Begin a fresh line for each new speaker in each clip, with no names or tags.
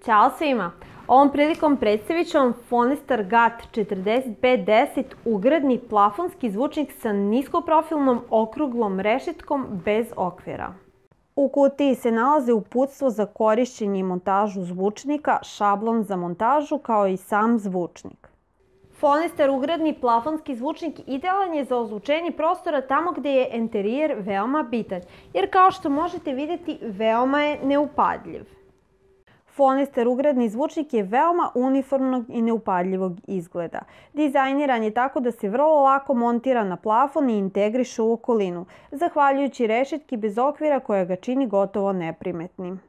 Ćao svima! Ovom prilikom predstavit ću vam Phonestar GAT4510 ugradni plafonski zvučnik sa niskoprofilnom okruglom rešetkom bez okvira. U kutiji se nalazi uputstvo za korišćenje i montažu zvučnika, šablon za montažu kao i sam zvučnik. Phonestar ugradni plafonski zvučnik idealan je za ozvučenje prostora tamo gde je enterijer veoma bitan, jer kao što možete vidjeti veoma je neupadljiv. Phonestar ugradni zvučnik je veoma uniformnog i neupadljivog izgleda. Dizajniran je tako da se vrlo lako montira na plafon i integriše u okolinu, zahvaljujući rešetki bez okvira koja ga čini gotovo neprimetnim.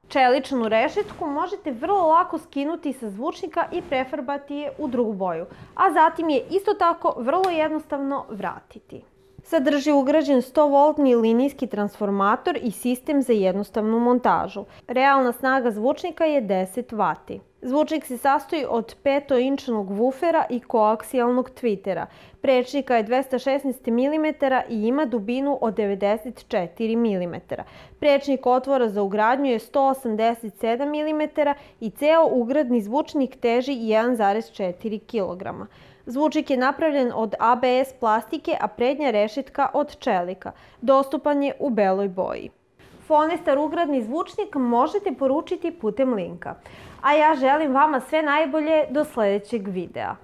Čeličnu rešetku možete vrlo lako skinuti sa zvučnika i prefarbati je u drugu boju, a zatim je isto tako vrlo jednostavno vratiti. Sadrži ugrađen 100-voltni linijski transformator i sistem za jednostavnu montažu. Realna snaga zvučnika je 10 W. Zvučnik se sastoji od 5-inčnog vufera i koaksijalnog tvitera. Prečnika je 216 mm i ima dubinu od 94 mm. Prečnik otvora za ugradnju je 187 mm i ceo ugradni zvučnik teži 1,4 kg. Zvučnik je napravljen od ABS plastike, a prednja rešetka od čelika. Dostupan je u beloj boji. Phonestar ugradni zvučnik možete poručiti putem linka. A ja želim vama sve najbolje do sledećeg videa.